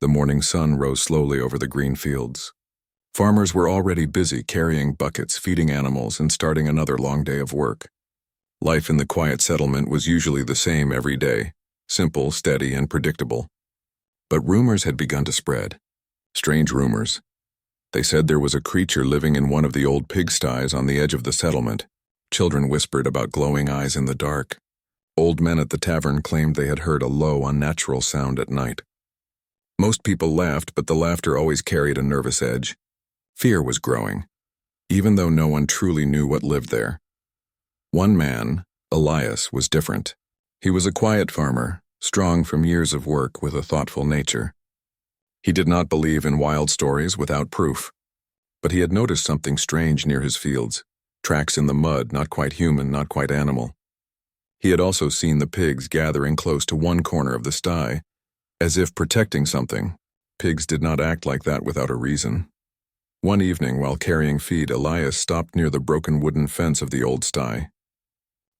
The morning sun rose slowly over the green fields. Farmers were already busy carrying buckets, feeding animals, and starting another long day of work. Life in the quiet settlement was usually the same every day, simple, steady, and predictable. But rumors had begun to spread. Strange rumors. They said there was a creature living in one of the old pigsties on the edge of the settlement. Children whispered about glowing eyes in the dark. Old men at the tavern claimed they had heard a low, unnatural sound at night. Most people laughed, but the laughter always carried a nervous edge. Fear was growing, even though no one truly knew what lived there. One man, Elias, was different. He was a quiet farmer, strong from years of work with a thoughtful nature. He did not believe in wild stories without proof, but he had noticed something strange near his fields, tracks in the mud, not quite human, not quite animal. He had also seen the pigs gathering close to one corner of the sty, as if protecting something. Pigs did not act like that without a reason. One evening, while carrying feed, Elias stopped near the broken wooden fence of the old sty.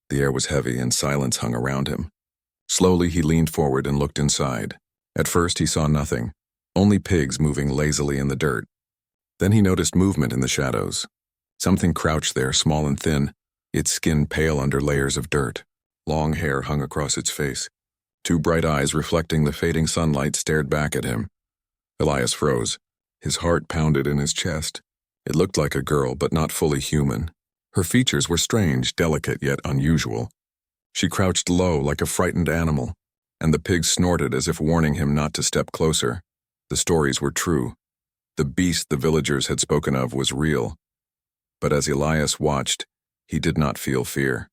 The air was heavy and silence hung around him. Slowly, he leaned forward and looked inside. At first, he saw nothing, only pigs moving lazily in the dirt. Then he noticed movement in the shadows. Something crouched there, small and thin, its skin pale under layers of dirt. Long hair hung across its face. Two bright eyes reflecting the fading sunlight stared back at him. Elias froze. His heart pounded in his chest. It looked like a girl, but not fully human. Her features were strange, delicate, yet unusual. She crouched low like a frightened animal, and the pigs snorted as if warning him not to step closer. The stories were true. The beast the villagers had spoken of was real. But as Elias watched, he did not feel fear.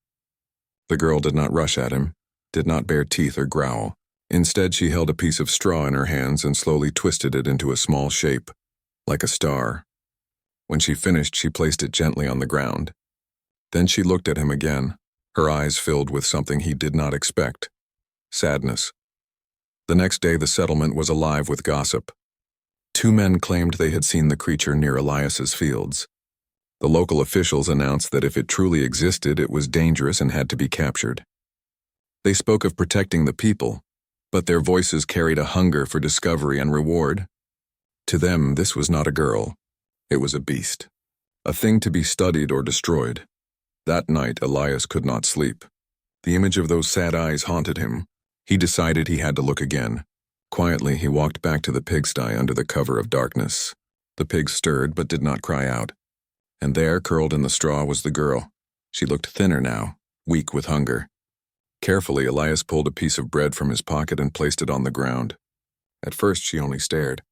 The girl did not rush at him, did not bare teeth or growl. Instead, she held a piece of straw in her hands and slowly twisted it into a small shape, like a star. When she finished, she placed it gently on the ground. Then she looked at him again, her eyes filled with something he did not expect: sadness. The next day, the settlement was alive with gossip. Two men claimed they had seen the creature near Elias's fields. The local officials announced that if it truly existed, it was dangerous and had to be captured. They spoke of protecting the people, but their voices carried a hunger for discovery and reward. To them, this was not a girl. It was a beast, a thing to be studied or destroyed. That night, Elias could not sleep. The image of those sad eyes haunted him. He decided he had to look again. Quietly, he walked back to the pigsty under the cover of darkness. The pigs stirred but did not cry out. And there, curled in the straw, was the girl. She looked thinner now, weak with hunger. Carefully, Elias pulled a piece of bread from his pocket and placed it on the ground. At first, she only stared.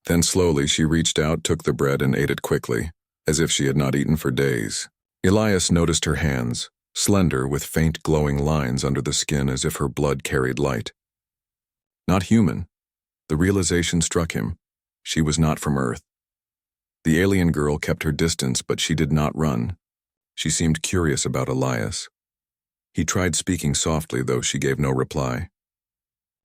Then slowly, she reached out, took the bread, and ate it quickly, as if she had not eaten for days. Elias noticed her hands, slender with faint glowing lines under the skin as if her blood carried light. Not human. The realization struck him. She was not from Earth. The alien girl kept her distance, but she did not run. She seemed curious about Elias. He tried speaking softly, though she gave no reply.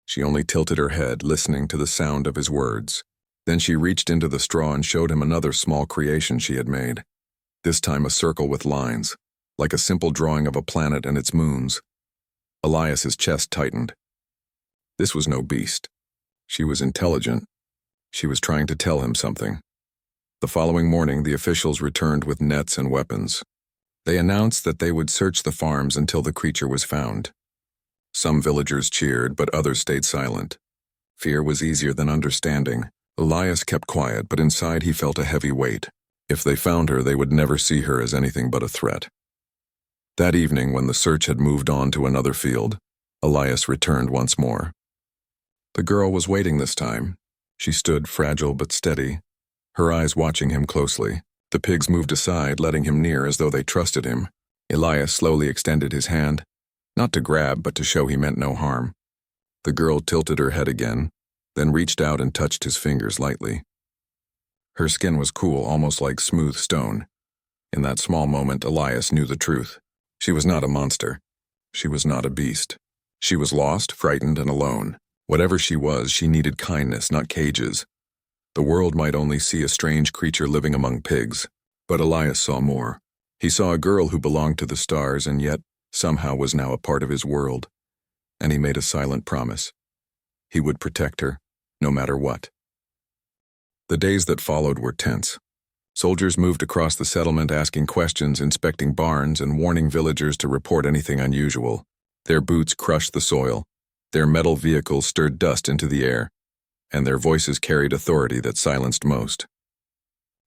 She only tilted her head, listening to the sound of his words. Then she reached into the straw and showed him another small creation she had made. This time a circle with lines, like a simple drawing of a planet and its moons. Elias's chest tightened. This was no beast. She was intelligent. She was trying to tell him something. The following morning, the officials returned with nets and weapons. They announced that they would search the farms until the creature was found. Some villagers cheered, but others stayed silent. Fear was easier than understanding. Elias kept quiet, but inside he felt a heavy weight. If they found her, they would never see her as anything but a threat. That evening, when the search had moved on to another field, Elias returned once more. The girl was waiting this time. She stood fragile but steady, her eyes watching him closely. The pigs moved aside, letting him near as though they trusted him. Elias slowly extended his hand, not to grab, but to show he meant no harm. The girl tilted her head again, then reached out and touched his fingers lightly. Her skin was cool, almost like smooth stone. In that small moment, Elias knew the truth. She was not a monster. She was not a beast. She was lost, frightened, and alone. Whatever she was, she needed kindness, not cages. The world might only see a strange creature living among pigs, but Elias saw more. He saw a girl who belonged to the stars and yet somehow was now a part of his world. And he made a silent promise. He would protect her, no matter what. The days that followed were tense. Soldiers moved across the settlement asking questions, inspecting barns, and warning villagers to report anything unusual. Their boots crushed the soil, their metal vehicles stirred dust into the air, and their voices carried authority that silenced most.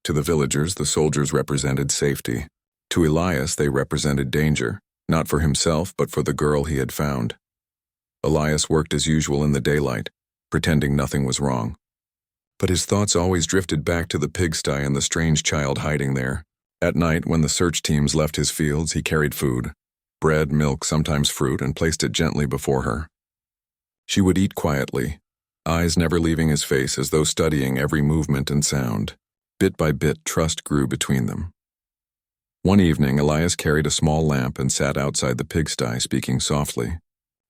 To the villagers, the soldiers represented safety. To Elias, they represented danger, not for himself, but for the girl he had found. Elias worked as usual in the daylight, pretending nothing was wrong. But his thoughts always drifted back to the pigsty and the strange child hiding there. At night, when the search teams left his fields, he carried food, bread, milk, sometimes fruit, and placed it gently before her. She would eat quietly, eyes never leaving his face as though studying every movement and sound. Bit by bit, trust grew between them. One evening, Elias carried a small lamp and sat outside the pigsty, speaking softly.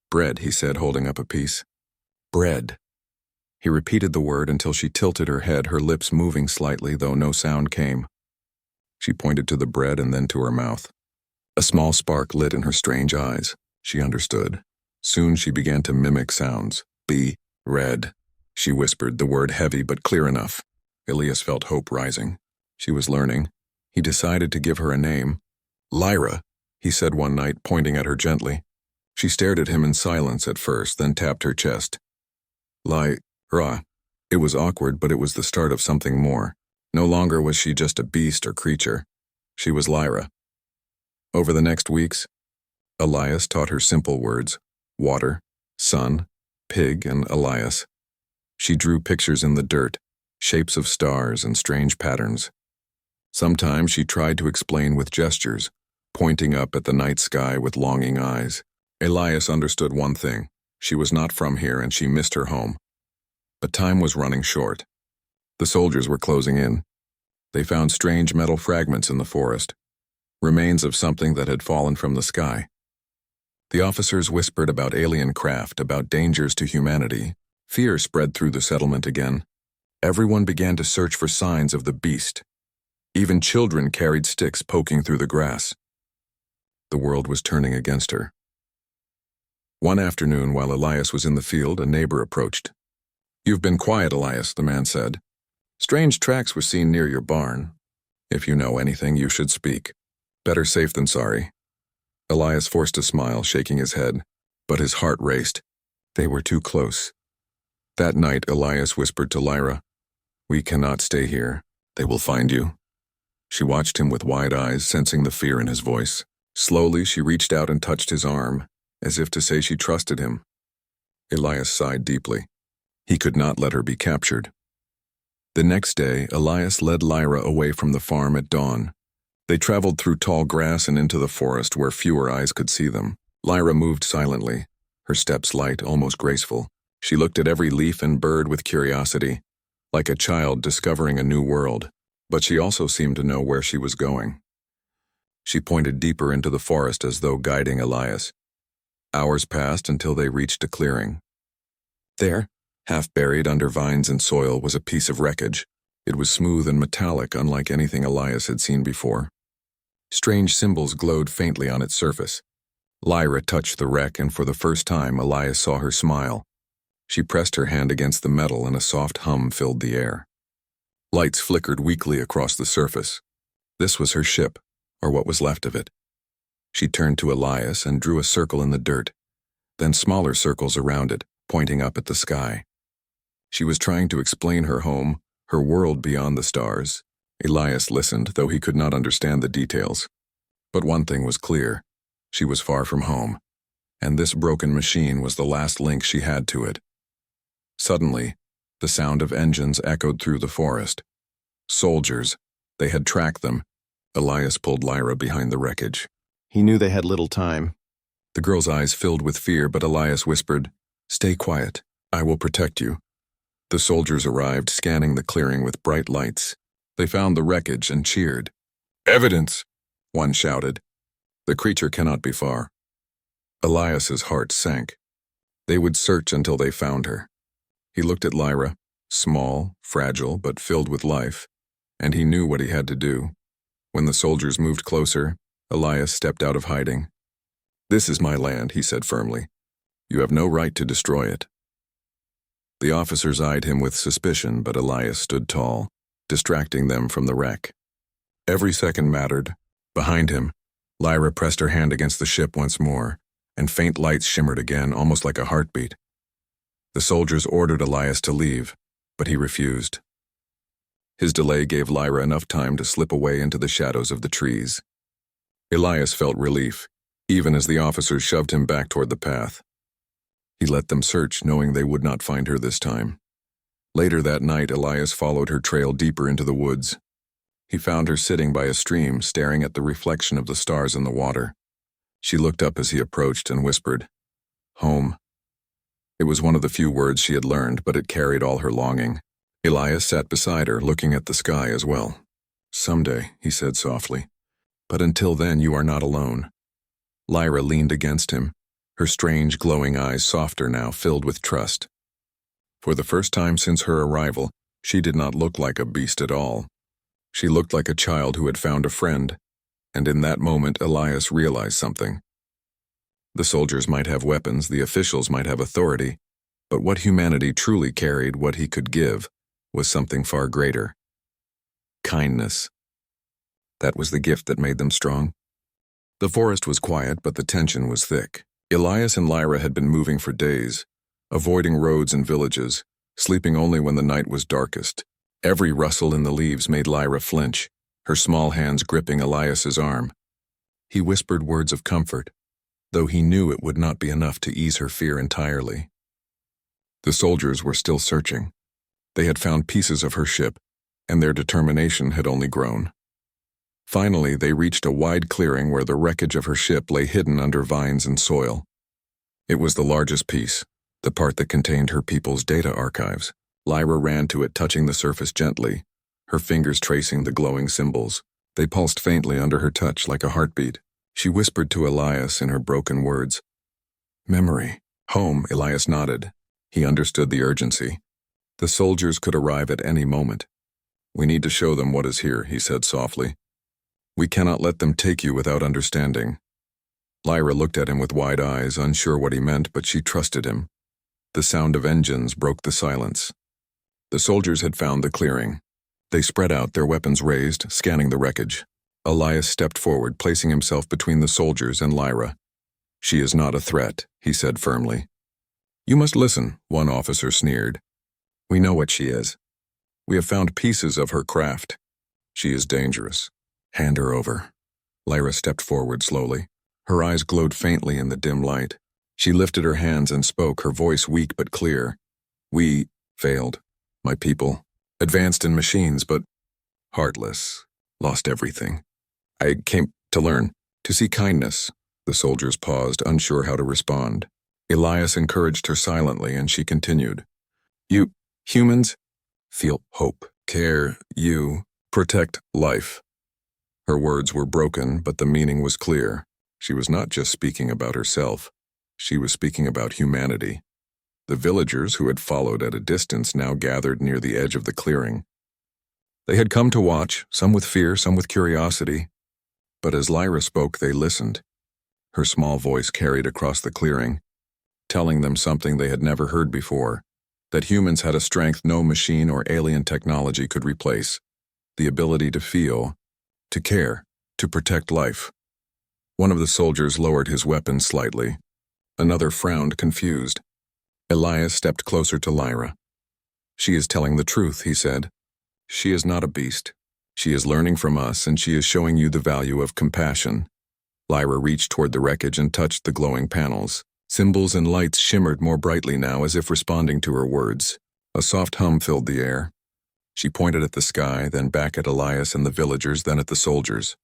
"Bread," he said, holding up a piece. "Bread." He repeated the word until she tilted her head, her lips moving slightly, though no sound came. She pointed to the bread and then to her mouth. A small spark lit in her strange eyes. She understood. Soon she began to mimic sounds. "Be red," she whispered, the word heavy but clear enough. Elias felt hope rising. She was learning. He decided to give her a name. "Lyra," he said one night, pointing at her gently. She stared at him in silence at first, then tapped her chest. Lyra. It was awkward, but it was the start of something more. No longer was she just a beast or creature. She was Lyra. Over the next weeks, Elias taught her simple words: water, sun, pig, and Elias. She drew pictures in the dirt, shapes of stars and strange patterns. Sometimes she tried to explain with gestures, pointing up at the night sky with longing eyes. Elias understood one thing: she was not from here and she missed her home. But time was running short. The soldiers were closing in. They found strange metal fragments in the forest, remains of something that had fallen from the sky. The officers whispered about alien craft, about dangers to humanity. Fear spread through the settlement again. Everyone began to search for signs of the beast. Even children carried sticks poking through the grass. The world was turning against her. One afternoon, while Elias was in the field, a neighbor approached. "You've been quiet, Elias," the man said. "Strange tracks were seen near your barn. If you know anything, you should speak. Better safe than sorry." Elias forced a smile, shaking his head, but his heart raced. They were too close. That night, Elias whispered to Lyra, "We cannot stay here. They will find you." She watched him with wide eyes, sensing the fear in his voice. Slowly, she reached out and touched his arm, as if to say she trusted him. Elias sighed deeply. He could not let her be captured. The next day, Elias led Lyra away from the farm at dawn. They traveled through tall grass and into the forest where fewer eyes could see them. Lyra moved silently, her steps light, almost graceful. She looked at every leaf and bird with curiosity, like a child discovering a new world, but she also seemed to know where she was going. She pointed deeper into the forest as though guiding Elias. Hours passed until they reached a clearing. There, half buried under vines and soil, was a piece of wreckage. It was smooth and metallic, unlike anything Elias had seen before. Strange symbols glowed faintly on its surface. Lyra touched the wreck, and for the first time, Elias saw her smile. She pressed her hand against the metal, and a soft hum filled the air. Lights flickered weakly across the surface. This was her ship, or what was left of it. She turned to Elias and drew a circle in the dirt, then smaller circles around it, pointing up at the sky. She was trying to explain her home, her world beyond the stars. Elias listened, though he could not understand the details. But one thing was clear: she was far from home, and this broken machine was the last link she had to it. Suddenly, the sound of engines echoed through the forest. Soldiers. They had tracked them. Elias pulled Lyra behind the wreckage. He knew they had little time. The girl's eyes filled with fear, but Elias whispered, "Stay quiet. I will protect you." The soldiers arrived, scanning the clearing with bright lights. They found the wreckage and cheered. "Evidence!" one shouted. "The creature cannot be far." Elias's heart sank. They would search until they found her. He looked at Lyra, small, fragile, but filled with life, and he knew what he had to do. When the soldiers moved closer, Elias stepped out of hiding. "This is my land," he said firmly. "You have no right to destroy it." The officers eyed him with suspicion, but Elias stood tall, distracting them from the wreck. Every second mattered. Behind him, Lyra pressed her hand against the ship once more, and faint lights shimmered again, almost like a heartbeat. The soldiers ordered Elias to leave, but he refused. His delay gave Lyra enough time to slip away into the shadows of the trees. Elias felt relief, even as the officers shoved him back toward the path. He let them search, knowing they would not find her this time. Later that night, Elias followed her trail deeper into the woods. He found her sitting by a stream, staring at the reflection of the stars in the water. She looked up as he approached and whispered, "Home." It was one of the few words she had learned, but it carried all her longing. Elias sat beside her, looking at the sky as well. "Someday," he said softly. "But until then, you are not alone." Lyra leaned against him, her strange, glowing eyes softer now, filled with trust. For the first time since her arrival, she did not look like a beast at all. She looked like a child who had found a friend, and in that moment Elias realized something. The soldiers might have weapons, the officials might have authority, but what humanity truly carried, what he could give, was something far greater. Kindness. That was the gift that made them strong. The forest was quiet, but the tension was thick. Elias and Lyra had been moving for days, avoiding roads and villages, sleeping only when the night was darkest. Every rustle in the leaves made Lyra flinch, her small hands gripping Elias's arm. He whispered words of comfort, though he knew it would not be enough to ease her fear entirely. The soldiers were still searching. They had found pieces of her ship, and their determination had only grown. Finally, they reached a wide clearing where the wreckage of her ship lay hidden under vines and soil. It was the largest piece, the part that contained her people's data archives. Lyra ran to it, touching the surface gently, her fingers tracing the glowing symbols. They pulsed faintly under her touch like a heartbeat. She whispered to Elias in her broken words, "Memory. Home." Elias nodded. He understood the urgency. The soldiers could arrive at any moment. "We need to show them what is here," he said softly. "We cannot let them take you without understanding." Lyra looked at him with wide eyes, unsure what he meant, but she trusted him. The sound of engines broke the silence. The soldiers had found the clearing. They spread out, their weapons raised, scanning the wreckage. Elias stepped forward, placing himself between the soldiers and Lyra. "She is not a threat," he said firmly. "You must listen," one officer sneered. "We know what she is. We have found pieces of her craft. She is dangerous. Hand her over." Lyra stepped forward slowly. Her eyes glowed faintly in the dim light. She lifted her hands and spoke, her voice weak but clear. "We failed. My people. Advanced in machines, but heartless. Lost everything. I came to learn, to see kindness." The soldiers paused, unsure how to respond. Elias encouraged her silently, and she continued. "You, humans, feel hope, care, you protect life." Her words were broken, but the meaning was clear. She was not just speaking about herself. She was speaking about humanity. The villagers who had followed at a distance now gathered near the edge of the clearing. They had come to watch, some with fear, some with curiosity. But as Lyra spoke, they listened. Her small voice carried across the clearing, telling them something they had never heard before, that humans had a strength no machine or alien technology could replace, the ability to feel, to care, to protect life. One of the soldiers lowered his weapon slightly. Another frowned, confused. Elias stepped closer to Lyra. "She is telling the truth," he said. "She is not a beast. She is learning from us, and she is showing you the value of compassion." Lyra reached toward the wreckage and touched the glowing panels. Symbols and lights shimmered more brightly now, as if responding to her words. A soft hum filled the air. She pointed at the sky, then back at Elias and the villagers, then at the soldiers.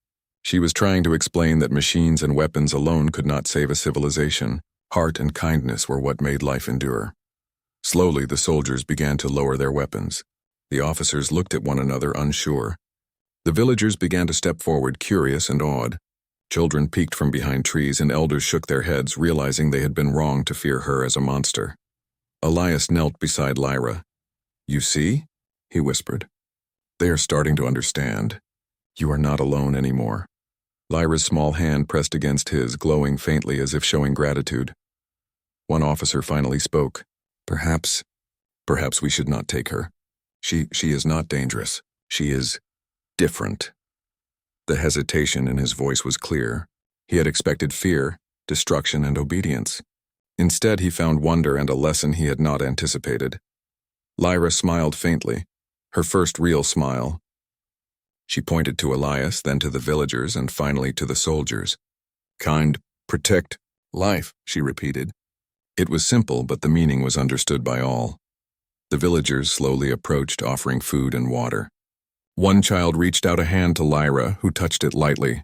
She was trying to explain that machines and weapons alone could not save a civilization. Heart and kindness were what made life endure. Slowly, the soldiers began to lower their weapons. The officers looked at one another, unsure. The villagers began to step forward, curious and awed. Children peeked from behind trees, and elders shook their heads, realizing they had been wrong to fear her as a monster. Elias knelt beside Lyra. "You see?" he whispered. "They are starting to understand. You are not alone anymore." Lyra's small hand pressed against his, glowing faintly as if showing gratitude. One officer finally spoke. "Perhaps Perhaps we should not take her. She is not dangerous. She is different. The hesitation in his voice was clear. He had expected fear, destruction, and obedience. Instead, he found wonder and a lesson he had not anticipated. Lyra smiled faintly, her first real smile. She pointed to Elias, then to the villagers, and finally to the soldiers. Kind, protect, life, she repeated. It was simple, but the meaning was understood by all. The villagers slowly approached, offering food and water. One child reached out a hand to Lyra, who touched it lightly.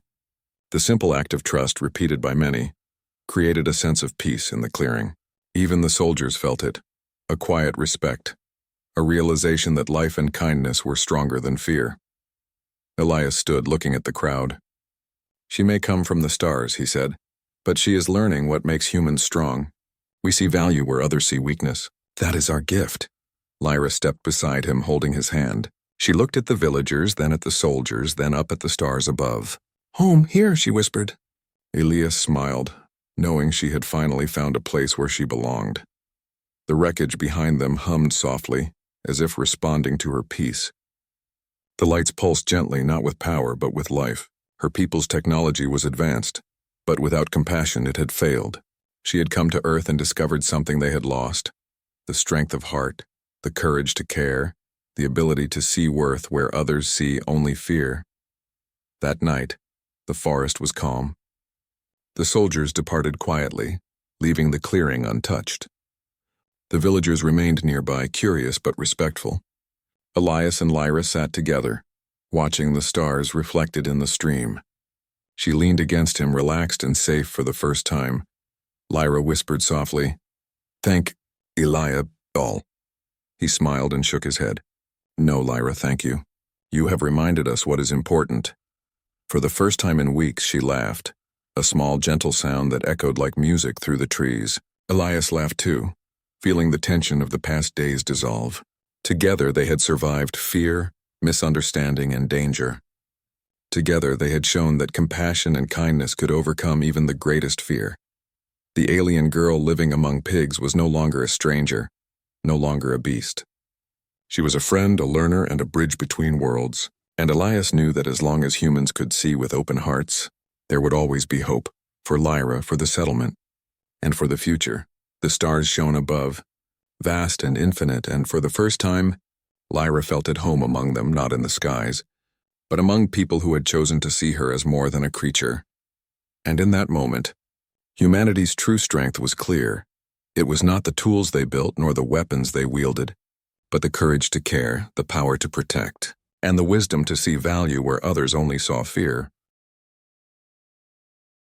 The simple act of trust, repeated by many, created a sense of peace in the clearing. Even the soldiers felt it, a quiet respect, a realization that life and kindness were stronger than fear. Elias stood looking at the crowd. She may come from the stars, he said, but she is learning what makes humans strong. We see value where others see weakness. That is our gift. Lyra stepped beside him, holding his hand. She looked at the villagers, then at the soldiers, then up at the stars above. Home, here, she whispered. Elias smiled, knowing she had finally found a place where she belonged. The wreckage behind them hummed softly, as if responding to her peace. The lights pulsed gently, not with power, but with life. Her people's technology was advanced, but without compassion it had failed. She had come to Earth and discovered something they had lost: the strength of heart, the courage to care, the ability to see worth where others see only fear. That night, the forest was calm. The soldiers departed quietly, leaving the clearing untouched. The villagers remained nearby, curious but respectful. Elias and Lyra sat together, watching the stars reflected in the stream. She leaned against him, relaxed and safe for the first time. Lyra whispered softly, "Thank Elias, all." He smiled and shook his head. "No, Lyra, thank you. You have reminded us what is important." For the first time in weeks, she laughed, a small, gentle sound that echoed like music through the trees. Elias laughed too, feeling the tension of the past days dissolve. Together they had survived fear, misunderstanding, and danger. Together they had shown that compassion and kindness could overcome even the greatest fear. The alien girl living among pigs was no longer a stranger, no longer a beast. She was a friend, a learner, and a bridge between worlds. And Elias knew that as long as humans could see with open hearts, there would always be hope, for Lyra, for the settlement, and for the future. The stars shone above, vast and infinite, and for the first time, Lyra felt at home among them, not in the skies, but among people who had chosen to see her as more than a creature. And in that moment, humanity's true strength was clear. It was not the tools they built nor the weapons they wielded, but the courage to care, the power to protect, and the wisdom to see value where others only saw fear.